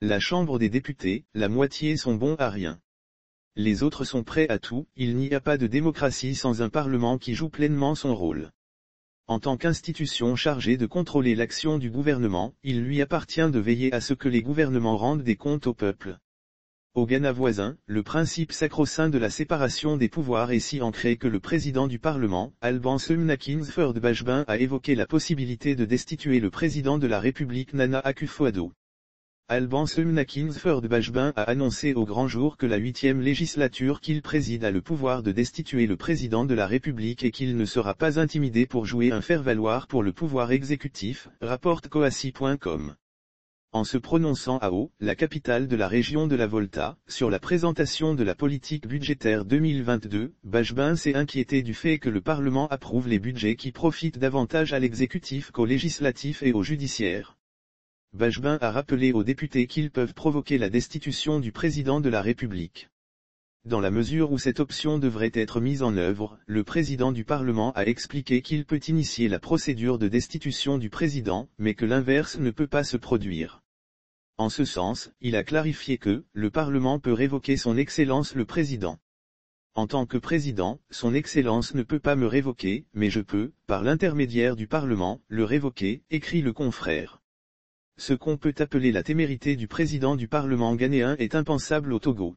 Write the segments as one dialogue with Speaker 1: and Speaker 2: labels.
Speaker 1: La Chambre des députés, la moitié sont bons à rien. Les autres sont prêts à tout, il n'y a pas de démocratie sans un Parlement qui joue pleinement son rôle. En tant qu'institution chargée de contrôler l'action du gouvernement, il lui appartient de veiller à ce que les gouvernements rendent des comptes au peuple. Au Ghana voisin, le principe sacro-saint de la séparation des pouvoirs est si ancré que le président du Parlement, Alban Semna Kingsford Bashbin, a évoqué la possibilité de destituer le président de la République Nana Akufo-Addo. Alban Semna Kingsford Bashbin a annoncé au grand jour que la 8e législature qu'il préside a le pouvoir de destituer le président de la République et qu'il ne sera pas intimidé pour jouer un faire-valoir pour le pouvoir exécutif, rapporte Coassi.com. En se prononçant à Eau, la capitale de la région de la Volta, sur la présentation de la politique budgétaire 2022, Bashbin s'est inquiété du fait que le Parlement approuve les budgets qui profitent davantage à l'exécutif qu'au législatif et au judiciaire. Bashbin a rappelé aux députés qu'ils peuvent provoquer la destitution du président de la République. Dans la mesure où cette option devrait être mise en œuvre, le président du Parlement a expliqué qu'il peut initier la procédure de destitution du président, mais que l'inverse ne peut pas se produire. En ce sens, il a clarifié que, le Parlement peut révoquer son Excellence le Président. En tant que Président, son Excellence ne peut pas me révoquer, mais je peux, par l'intermédiaire du Parlement, le révoquer, écrit le confrère. Ce qu'on peut appeler la témérité du président du Parlement ghanéen est impensable au Togo.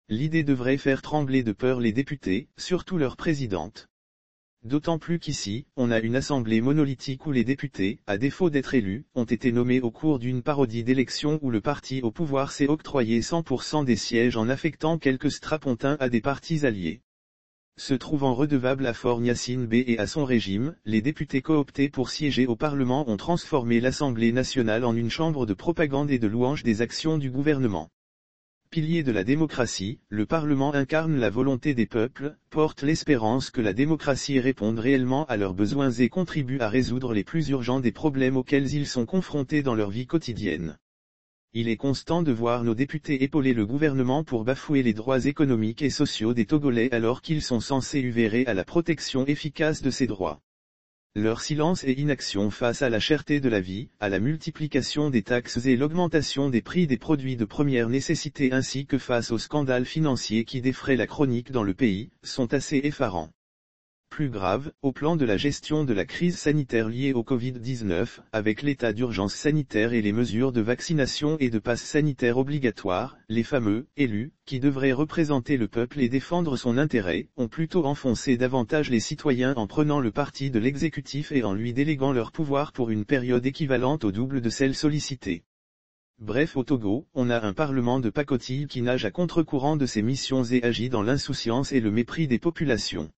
Speaker 1: L'idée devrait faire trembler de peur les députés, surtout leur présidente. D'autant plus qu'ici, on a une assemblée monolithique où les députés, à défaut d'être élus, ont été nommés au cours d'une parodie d'élection où le parti au pouvoir s'est octroyé 100% des sièges en affectant quelques strapontins à des partis alliés. Se trouvant redevables à Fort Gnassingbé et à son régime, les députés cooptés pour siéger au Parlement ont transformé l'Assemblée nationale en une chambre de propagande et de louange des actions du gouvernement. Pilier de la démocratie, le Parlement incarne la volonté des peuples, porte l'espérance que la démocratie réponde réellement à leurs besoins et contribue à résoudre les plus urgents des problèmes auxquels ils sont confrontés dans leur vie quotidienne. Il est constant de voir nos députés épauler le gouvernement pour bafouer les droits économiques et sociaux des Togolais alors qu'ils sont censés œuvrer à la protection efficace de ces droits. Leur silence et inaction face à la cherté de la vie, à la multiplication des taxes et l'augmentation des prix des produits de première nécessité ainsi que face aux scandales financiers qui défraient la chronique dans le pays, sont assez effarants. Plus grave, au plan de la gestion de la crise sanitaire liée au Covid-19, avec l'état d'urgence sanitaire et les mesures de vaccination et de passe sanitaire obligatoires, les fameux « élus », qui devraient représenter le peuple et défendre son intérêt, ont plutôt enfoncé davantage les citoyens en prenant le parti de l'exécutif et en lui déléguant leur pouvoir pour une période équivalente au double de celle sollicitée. Bref, au Togo, on a un parlement de pacotille qui nage à contre-courant de ses missions et agit dans l'insouciance et le mépris des populations.